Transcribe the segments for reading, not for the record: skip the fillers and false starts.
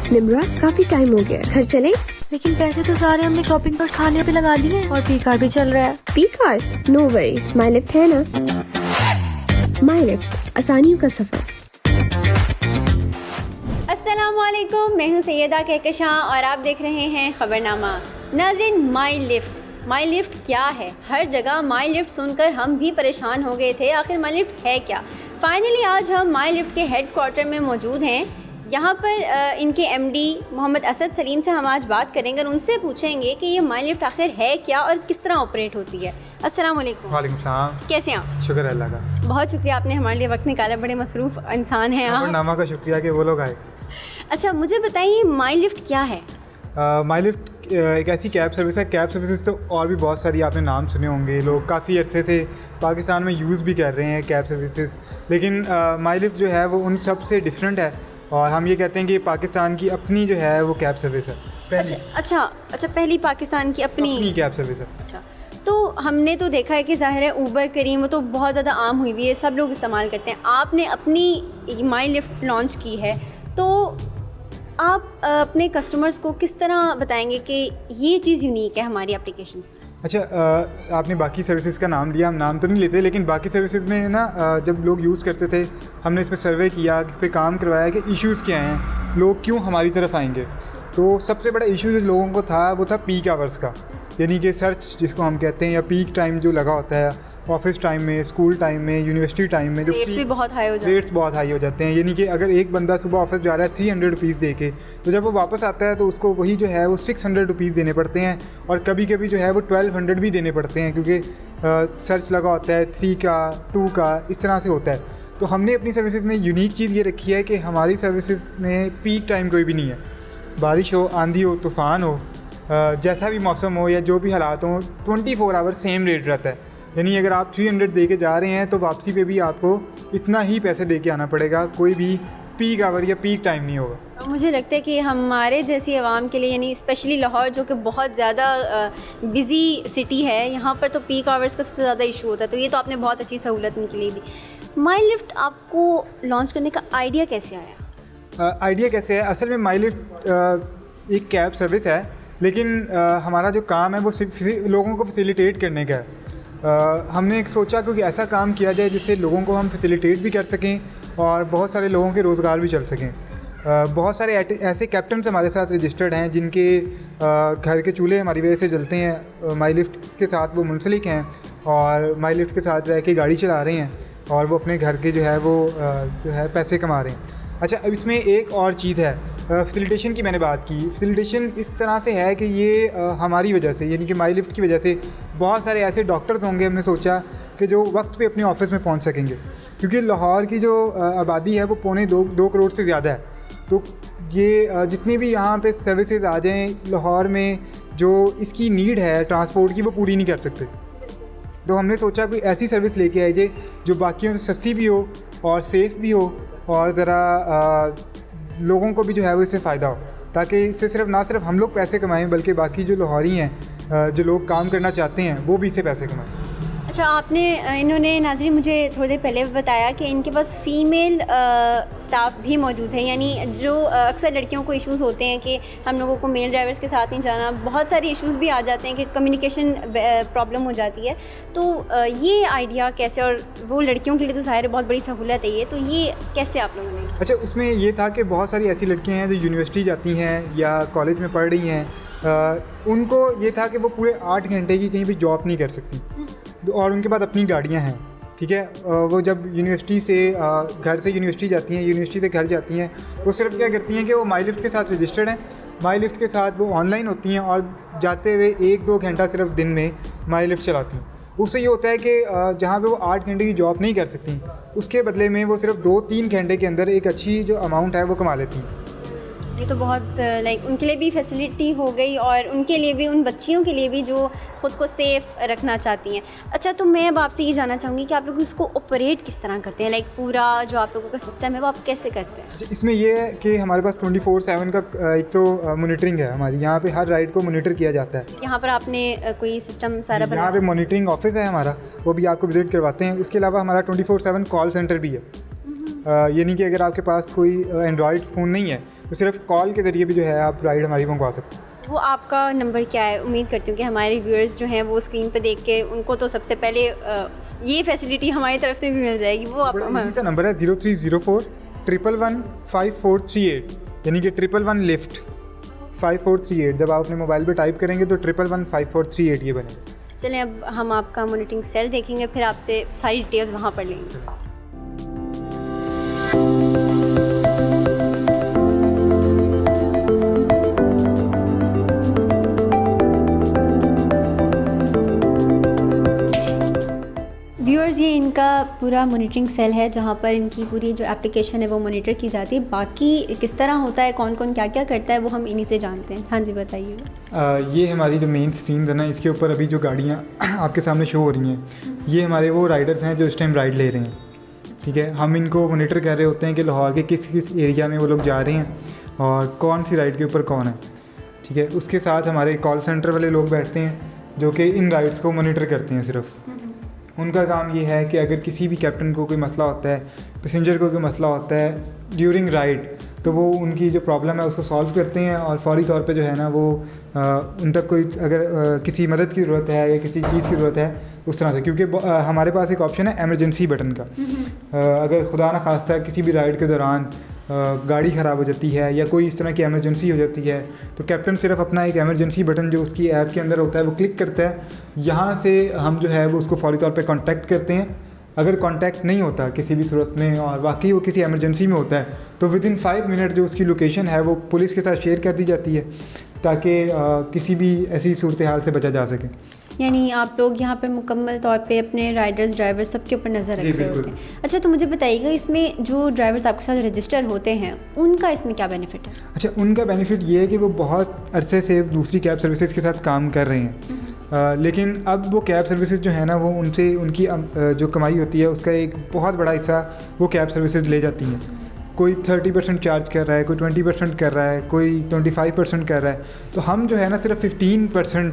निम्रा काफी टाइम हो गया, घर चले? लेकिन पैसे तो सारे हमने शॉपिंग पर खाने पे लगा दिए और पी कार भी चल रहा है। P cars? नो वरीज, माई लिफ्ट है ना। माई लिफ्ट, आसानियों का सफर। अस्सलामुअलैकुम, मैं हूँ सैयदा कहकशां और आप देख रहे हैं खबरनामा। नाज़रीन, माई लिफ्ट क्या है? हर जगह माई लिफ्ट सुनकर हम भी परेशान हो गए थे। आखिर माई लिफ्ट है क्या? फाइनली आज हम माई लिफ्ट के हेड क्वार्टर में मौजूद हैं। यहाँ पर इनके एमडी मोहम्मद असद सलीम से हम आज बात करेंगे और उनसे पूछेंगे कि ये माई लिफ्ट आखिर है क्या और किस तरह ऑपरेट होती है। अस्सलाम वालेकुम। वालेकुम सलाम। कैसे हैं आप? शुक्र अल्लाह का। बहुत शुक्रिया, आपने हमारे लिए वक्त निकाला। बड़े मसरूफ़ इंसान हैं आप। नामा का शुक्रिया कि वो लोग आए। अच्छा, मुझे बताइए माई लिफ्ट क्या है? माई लिफ्ट एक ऐसी कैब सर्विस है। कैब सर्विसेज तो और भी बहुत सारी आपने नाम सुने होंगे, लोग काफ़ी अरसे से पाकिस्तान में यूज़ भी कर रहे हैं कैब सर्विसेज, लेकिन माई लिफ्ट जो है वो उन सब से डिफरेंट है और हम ये कहते हैं कि पाकिस्तान की अपनी जो है वो कैब सर्विस है। अच्छा, पहली पाकिस्तान की अपनी कैब सर्विस है। अच्छा, तो हमने तो देखा है कि ज़ाहिर है ऊबर करीम वो तो बहुत ज़्यादा आम हुई हुई है, सब लोग इस्तेमाल करते हैं। आपने अपनी माई लिफ्ट लॉन्च की है, तो आप अपने कस्टमर्स को किस तरह बताएंगे कि ये चीज़ यूनिक है हमारी एप्लीकेशन में? अच्छा, आपने बाकी सर्विसेज का नाम लिया, हम नाम तो नहीं लेते, लेकिन बाकी सर्विसेज में ना जब लोग यूज़ करते थे, हमने इस पर सर्वे किया, इस पर काम करवाया कि इश्यूज़ क्या हैं, लोग क्यों हमारी तरफ आएंगे। तो सबसे बड़ा इशू जो लोगों को था वो था पीक आवर्स का, यानी कि सर्च जिसको हम कहते हैं, या पीक टाइम जो लगा होता है ऑफिस टाइम में, स्कूल टाइम में, यूनिवर्सिटी टाइम में, जो रेट्स भी बहुत हाई हो जाते हैं। रेट्स बहुत हाई हो जाते हैं। यानी कि अगर एक बंदा सुबह ऑफिस जा रहा है 300 रुपीज़ दे के, तो जब वो वापस आता है तो उसको वही जो है वो 600 रुपीज़ देने पड़ते हैं, और कभी कभी जो है वो 1200 भी देने पड़ते हैं, क्योंकि सर्च लगा होता है 3 का 2 का, इस तरह से होता है। तो हमने अपनी सर्विसेज में यूनिक चीज़ ये रखी है कि हमारी सर्विसेज में पीक टाइम कोई भी नहीं है। बारिश हो, आंधी हो, तूफ़ान हो, जैसा भी मौसम हो या जो भी हालात हों, 24 आवर सेम रेट रहता है। यानी अगर आप 300 दे के जा रहे हैं तो वापसी पे भी आपको इतना ही पैसे दे के आना पड़ेगा, कोई भी पीक आवर या पीक टाइम नहीं होगा। मुझे लगता है कि हमारे जैसी आवाम के लिए, यानी स्पेशली लाहौर जो कि बहुत ज़्यादा बिज़ी सिटी है, यहाँ पर तो पीक आवर्स का सबसे ज़्यादा इशू होता है। तो ये तो आपने बहुत अच्छी सहूलत उनके लिए दी। माई लिफ्ट आपको लॉन्च करने का आइडिया कैसे आया? आइडिया कैसे है? असल में माई लिफ्ट एक कैब सर्विस है, लेकिन हमारा जो काम है वो सिर्फ लोगों को फैसिलिटेट करने का है। हमने एक सोचा कि ऐसा काम किया जाए जिससे लोगों को हम फैसिलिटेट भी कर सकें और बहुत सारे लोगों के रोज़गार भी चल सकें। बहुत सारे ऐसे कैप्टन हमारे साथ रजिस्टर्ड हैं जिनके घर के चूल्हे हमारी वजह से जलते हैं। माई लिफ्ट के साथ वो मुंसलिक हैं और माई लिफ्ट के साथ रह के गाड़ी चला रहे हैं और वो अपने घर के जो है वो जो है पैसे कमा रहे हैं। अच्छा, अब इसमें एक और चीज़ है, फैसिलिटेशन की मैंने बात की। फैसिलिटेशन इस तरह से है कि ये हमारी वजह से, यानी कि माई लिफ्ट की वजह से बहुत सारे ऐसे डॉक्टर्स होंगे, हमने सोचा कि जो वक्त पे अपने ऑफिस में पहुंच सकेंगे, क्योंकि लाहौर की जो आबादी है वो पौने 2 करोड़ से ज़्यादा है। तो ये जितनी भी यहाँ पे सर्विसेज आ जाएँ लाहौर में, जो इसकी नीड है ट्रांसपोर्ट की, वो पूरी नहीं कर सकते। तो हमने सोचा कोई ऐसी सर्विस लेके आए जे जो बाकियों से सस्ती भी हो और सेफ़ भी हो और ज़रा लोगों को भी जो है वो इससे फ़ायदा हो, ताकि इससे ना सिर्फ हम लोग पैसे कमाएं बल्कि बाकी जो लाहौरी हैं, जो लोग काम करना चाहते हैं, वो भी इससे पैसे कमाएं। अच्छा, इन्होंने नाज़रीन मुझे थोड़ी देर पहले बताया कि इनके पास फ़ीमेल स्टाफ भी मौजूद है, यानी जो अक्सर लड़कियों को इश्यूज़ होते हैं कि हम लोगों को मेल ड्राइवर्स के साथ नहीं जाना, बहुत सारे इश्यूज़ भी आ जाते हैं कि कम्युनिकेशन प्रॉब्लम हो जाती है। तो ये आइडिया कैसे, और वो लड़कियों के लिए तो ज़ाहिर बहुत बड़ी सहूलत है ये, तो ये कैसे आप लोगों ने? अच्छा, उसमें ये था कि बहुत सारी ऐसी लड़कियाँ हैं जो यूनिवर्सिटी जाती हैं या कॉलेज में पढ़ रही हैं, उनको ये था कि वो पूरे 8 घंटे की कहीं भी जॉब नहीं कर सकती और उनके पास अपनी गाड़ियाँ हैं, ठीक है। वो जब यूनिवर्सिटी से घर से यूनिवर्सिटी जाती हैं, यूनिवर्सिटी से घर जाती हैं, वो सिर्फ क्या करती हैं कि वो माई लिफ्ट के साथ रजिस्टर्ड हैं, माई लिफ्ट के साथ वो ऑनलाइन होती हैं और जाते हुए 1-2 घंटा सिर्फ दिन में माई लिफ्ट चलाती हैं। उससे ये होता है कि जहाँ पे वो 8 घंटे की जॉब नहीं कर सकती, उसके बदले में वो सिर्फ 2-3 घंटे के अंदर एक अच्छी जो अमाउंट है वो कमा लेती हैं। ये तो बहुत उनके लिए भी फैसिलिटी हो गई और उनके लिए भी, उन बच्चियों के लिए भी जो ख़ुद को सेफ़ रखना चाहती हैं। अच्छा, तो मैं अब आपसे ये जानना चाहूँगी कि आप लोग इसको ऑपरेट किस तरह करते हैं? पूरा जो आप लोगों का सिस्टम है वो आप कैसे करते हैं? इसमें ये है कि हमारे पास 24/7 का एक तो मॉनिटरिंग है हमारी, यहाँ पे हर राइड को मॉनिटर किया जाता है। यहाँ पर आपने कोई सिस्टम सारा बनाया? यहाँ पे मॉनिटरिंग ऑफिस है हमारा, वो भी आपको विजिट करवाते हैं। उसके अलावा हमारा 24/7 कॉल सेंटर भी है, यानी कि अगर आपके पास कोई एंड्रॉयड फ़ोन नहीं है तो सिर्फ कॉल के ज़रिए भी जो है आप राइड हमारी मंगवा सकते हैं। वो आपका नंबर क्या है? उम्मीद करती हूँ कि हमारे व्यूअर्स जो हैं वो स्क्रीन पे देख के उनको तो सबसे पहले ये फैसिलिटी हमारी तरफ से भी मिल जाएगी। वो आप सा नंबर है 0304115438, यानी कि 111 लिफ्ट 5438। जब आप अपने मोबाइल पे टाइप करेंगे तो 1115438 ये बनेगा। चलें अब हम आपका मॉनिटरिंग सेल देखेंगे, फिर आपसे सारी डिटेल्स वहाँ पर लेंगे। व्यूअर्स, ये इनका पूरा मॉनिटरिंग सेल है जहाँ पर इनकी पूरी जो एप्लीकेशन है वो मॉनिटर की जाती है। बाकी किस तरह होता है, कौन कौन क्या क्या करता है, वो हम इन्हीं से जानते हैं। हाँ जी, बताइए। ये हमारी जो मेन स्क्रीन है ना, इसके ऊपर अभी जो गाड़ियाँ आपके सामने शो हो रही हैं, ये हमारे वो राइडर्स हैं जो इस टाइम राइड ले रहे हैं। ठीक है, हम इनको मॉनिटर कर रहे होते हैं कि लाहौर के किस किस एरिया में वो लोग जा रहे हैं और कौन सी राइड के ऊपर कौन है। ठीक है, उसके साथ हमारे कॉल सेंटर वाले लोग बैठते हैं जो कि इन राइड्स को मॉनिटर करते हैं। सिर्फ उनका काम ये है कि अगर किसी भी कैप्टन को कोई मसला होता है, पैसेंजर को कोई मसला होता है ड्यूरिंग राइड, तो वो उनकी जो प्रॉब्लम है उसको सॉल्व करते हैं और फौरी तौर पे जो है ना वो उन तक कोई अगर किसी मदद की ज़रूरत है या किसी चीज़ की ज़रूरत है उस तरह से, क्योंकि हमारे पास एक ऑप्शन है एमरजेंसी बटन का। अगर खुदा न खास्ता किसी भी राइड के दौरान गाड़ी ख़राब हो जाती है या कोई इस तरह की एमरजेंसी हो जाती है, तो कैप्टन सिर्फ अपना एक एमरजेंसी बटन जो उसकी ऐप के अंदर होता है वो क्लिक करता है। यहाँ से हम जो है वो उसको फौरी तौर पे कांटेक्ट करते हैं। अगर कांटेक्ट नहीं होता किसी भी सूरत में और वाकई वो किसी एमरजेंसी में होता है, तो विदिन 5 मिनट जो उसकी लोकेशन है वो पुलिस के साथ शेयर कर दी जाती है ताकि किसी भी ऐसी सूरत हाल से बचा जा सके। यानी आप लोग यहाँ पे मुकम्मल तौर पे अपने राइडर्स, ड्राइवर्स सबके ऊपर नज़र रख रहे होते हैं। अच्छा, तो मुझे बताइएगा इसमें जो ड्राइवर्स आपके साथ रजिस्टर होते हैं उनका इसमें क्या बेनिफिट है? अच्छा, उनका बेनिफिट ये है कि वो बहुत अरसे से दूसरी कैब सर्विसेज के साथ काम कर रहे हैं, लेकिन अब वो कैब सर्विसेज जो है ना वो उनसे उनकी जो कमाई होती है उसका एक बहुत बड़ा हिस्सा वो कैब सर्विसेज ले जाती हैं। कोई 30% चार्ज कर रहा है, कोई 20% कर रहा है, कोई 25% कर रहा है। तो हम जो है ना सिर्फ 15%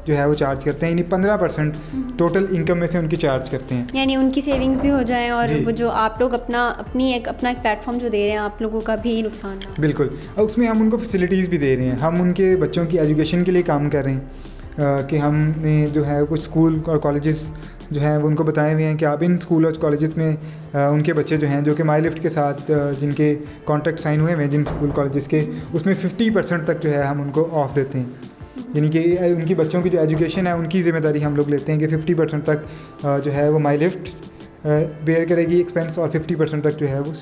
जो है वो चार्ज करते हैं, यानी 15% टोटल इनकम में से उनकी चार्ज करते हैं। यानी उनकी सेविंग्स भी हो जाए और वो जो आप लोग अपना एक प्लेटफॉर्म जो दे रहे हैं आप लोगों का भी नुकसान ना। बिल्कुल, और उसमें हम उनको फैसिलिटीज़ भी दे रहे हैं। हम उनके बच्चों की एजुकेशन के लिए काम कर रहे हैं कि हमने जो है कुछ स्कूल और कॉलेजेस जो हैं वो उनको बताए हुए हैं कि आप इन स्कूल और कॉलेजेस में उनके बच्चे जो हैं जो कि माई लिफ्ट के साथ जिनके कॉन्ट्रैक्ट साइन हुए हैं जिन स्कूल कॉलेजेस के, उसमें 50% तक जो है हम उनको ऑफ देते हैं। यानी कि उनकी बच्चों की जो एजुकेशन है उनकी ज़िम्मेदारी हम लोग लेते हैं कि 50% तक जो है वो माई लिफ्ट बेयर करेगी एक्सपेंस और 50% तक जो है वो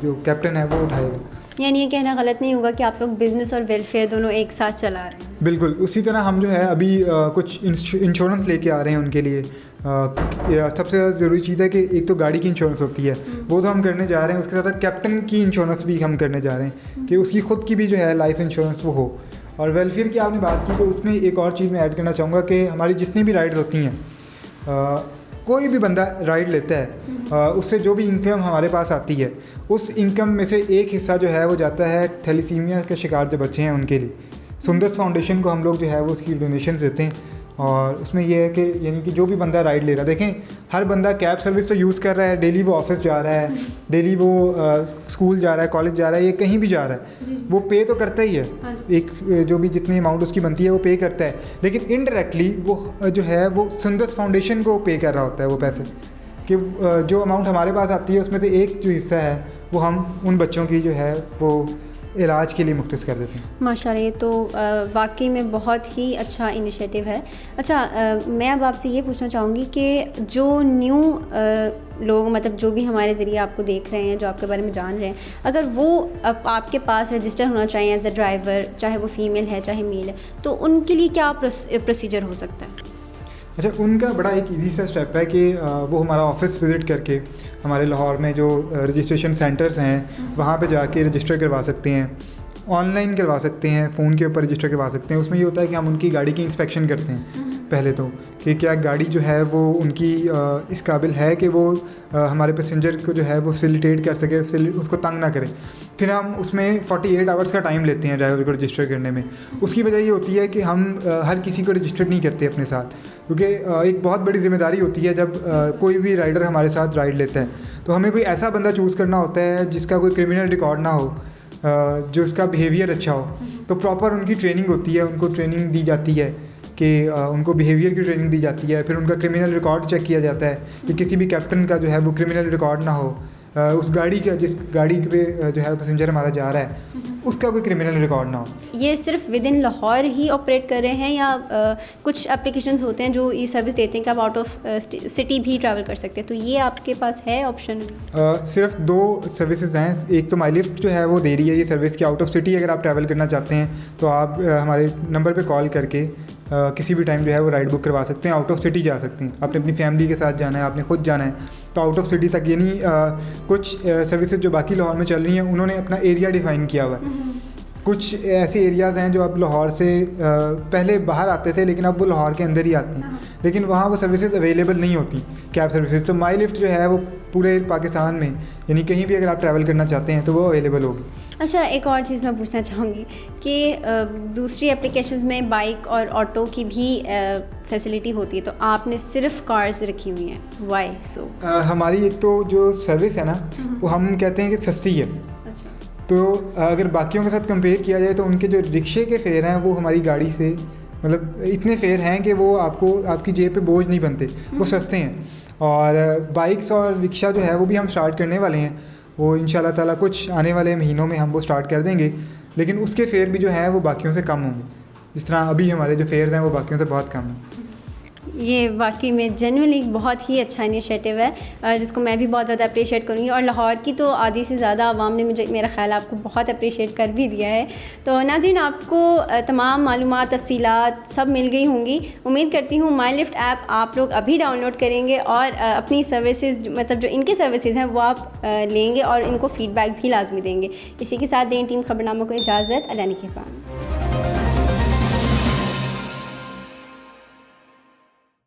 जो कैप्टन है वो उठाएगा। यानी ये कहना गलत नहीं होगा कि आप लोग बिज़नेस और वेलफेयर दोनों एक साथ चला रहे हैं। बिल्कुल, उसी तरह हम जो है अभी कुछ इंश्योरेंस लेके आ रहे हैं उनके लिए। सबसे ज़रूरी चीज़ है कि एक तो गाड़ी की इंश्योरेंस होती है, वो तो हम करने जा रहे हैं, उसके साथ कैप्टन की इंश्योरेंस भी हम करने जा रहे हैं कि उसकी ख़ुद की भी जो है लाइफ इंश्योरेंस वो हो। और वेलफेयर की आपने बात की तो उसमें एक और चीज़ मैं ऐड करना चाहूँगा कि हमारी जितनी भी राइड्स होती हैं, कोई भी बंदा राइड लेता है उससे जो भी इनकम हमारे पास आती है उस इनकम में से एक हिस्सा जो है वो जाता है थैलीसीमिया के शिकार जो बच्चे हैं उनके लिए। सुंदर फाउंडेशन को हम लोग जो है वो उसकी डोनेशन देते हैं और उसमें यह है कि यानी कि जो भी बंदा राइड ले रहा है, देखें हर बंदा कैब सर्विस तो यूज़ कर रहा है, डेली वो ऑफिस जा रहा है, डेली वो स्कूल जा रहा है, कॉलेज जा रहा है, ये कहीं भी जा रहा है, वो पे तो करता ही है। एक जो भी जितनी अमाउंट उसकी बनती है वो पे करता है, लेकिन इनडायरेक्टली वो जो है वो सुंदर फाउंडेशन को पे कर रहा होता है वो पैसे कि जो अमाउंट हमारे पास आती है उसमें से एक जो हिस्सा है वो हम उन बच्चों की जो है वो इलाज के लिए मुख्तस कर देते हैं। माशाल्लाह, ये तो वाकई में बहुत ही अच्छा इनिशिएटिव है। अच्छा, मैं अब आपसे ये पूछना चाहूँगी कि जो न्यू लोग मतलब जो भी हमारे ज़रिए आपको देख रहे हैं, जो आपके बारे में जान रहे हैं, अगर वो अब आपके पास रजिस्टर होना चाहिए एज अ ड्राइवर, चाहे वो फ़ीमेल है चाहे मेल है, तो उनके लिए क्या प्रोसीजर हो सकता है? अच्छा, उनका बड़ा एक इजी सा स्टेप है कि वो हमारा ऑफिस विज़िट करके हमारे लाहौर में जो रजिस्ट्रेशन सेंटर्स हैं वहाँ पे जाके रजिस्टर करवा सकते हैं, ऑनलाइन करवा सकते हैं, फ़ोन के ऊपर रजिस्टर करवा सकते हैं। उसमें ये होता है कि हम उनकी गाड़ी की इंस्पेक्शन करते हैं पहले तो कि क्या गाड़ी जो है वो उनकी इस काबिल है कि वो हमारे पैसेंजर को जो है वो फैसिलिटेट कर सके, उसको तंग ना करे। फिर हम उसमें 48 आवर्स का टाइम लेते हैं ड्राइवर को रजिस्टर करने में। उसकी वजह ये होती है कि हम हर किसी को रजिस्टर नहीं करते अपने साथ, क्योंकि एक बहुत बड़ी जिम्मेदारी होती है जब कोई भी राइडर हमारे साथ राइड लेता है, तो हमें कोई ऐसा बंदा चूज़ करना होता है जिसका कोई क्रिमिनल रिकॉर्ड ना हो, जो उसका बिहेवियर अच्छा हो। तो प्रॉपर उनकी ट्रेनिंग होती है, उनको ट्रेनिंग दी जाती है कि उनको बिहेवियर की ट्रेनिंग दी जाती है। फिर उनका क्रिमिनल रिकॉर्ड चेक किया जाता है कि किसी भी कैप्टन का जो है वो क्रिमिनल रिकॉर्ड ना हो, उस गाड़ी का, जिस गाड़ी पे जो है पैसेंजर हमारा जा रहा है उसका कोई क्रिमिनल रिकॉर्ड ना हो। ये सिर्फ with in Lahore he operate कर रहे हैं या कुछ एप्लीकेशंस होते हैं जो ये सर्विस देते हैं कि आप आउट ऑफ सिटी भी ट्रैवल कर सकते हैं, तो ये आपके पास है ऑप्शन? सिर्फ 2 सर्विसेज हैं। एक तो माई लिफ्ट जो है वो दे रही है ये सर्विस कि आउट ऑफ सिटी अगर आप ट्रैवल करना चाहते हैं तो आप हमारे नंबर पे कॉल करके किसी भी टाइम जो है वो राइड बुक करवा सकते हैं, आउट ऑफ सिटी जा सकते हैं। आपने अपनी फैमिली के साथ जाना है, आपने खुद जाना है तो आउट ऑफ सिटी तक। यानी कुछ सर्विसेज जो बाकी लाहौर में चल रही हैं उन्होंने अपना एरिया डिफ़ाइन किया हुआ है। कुछ ऐसे एरियाज़ हैं जो अब लाहौर से पहले बाहर आते थे लेकिन अब वो लाहौर के अंदर ही आते हैं, लेकिन वहाँ वो सर्विसेज अवेलेबल नहीं होती कैब सर्विसेज। तो माई लिफ्ट जो है वो पूरे पाकिस्तान में यानी कहीं भी अगर आप ट्रैवल करना चाहते हैं तो वो अवेलेबल होगी। अच्छा, एक और चीज़ मैं पूछना चाहूँगी कि दूसरी एप्लीकेशंस में बाइक और ऑटो की भी फैसिलिटी होती है, तो आपने सिर्फ कार्स रखी हुई हैं, वाई सो? हमारी एक तो जो सर्विस है ना वो हम कहते हैं कि सस्ती है। अच्छा। तो अगर बाकियों के साथ कंपेयर किया जाए तो उनके जो रिक्शे के फेयर हैं वो हमारी गाड़ी से मतलब इतने फेयर हैं कि वो आपको आपकी जेब पे बोझ नहीं बनते, वो सस्ते हैं। और बाइक्स और रिक्शा जो है वो भी हम स्टार्ट करने वाले हैं, वो इंशाल्लाह ताला कुछ आने वाले महीनों में हम वो स्टार्ट कर देंगे, लेकिन उसके फेयर भी जो है वो बाकियों से कम होंगे। जिस तरह अभी हमारे जो फेयर्स हैं वो बाकियों से बहुत कम हैं। ये वाकई में जेन्युइनली बहुत ही अच्छा इनिशिएटिव है जिसको मैं भी बहुत ज़्यादा अप्रिशिएट करूँगी, और लाहौर की तो आधी से ज़्यादा आवाम ने मुझे मेरा ख्याल आपको बहुत अप्रिशिएट कर भी दिया है। तो नाज़रीन, आपको तमाम मालूमात तफसीलात सब मिल गई होंगी। उम्मीद करती हूँ माई लिफ्ट ऐप आप लोग अभी डाउनलोड करेंगे और अपनी सर्विसेज मतलब जो इनके सर्विसेज हैं वो आप लेंगे और इनको फ़ीडबैक भी लाजमी देंगे। इसी के साथ दें टीम खबरनामा को इजाज़त। अल्लाह ने के पान।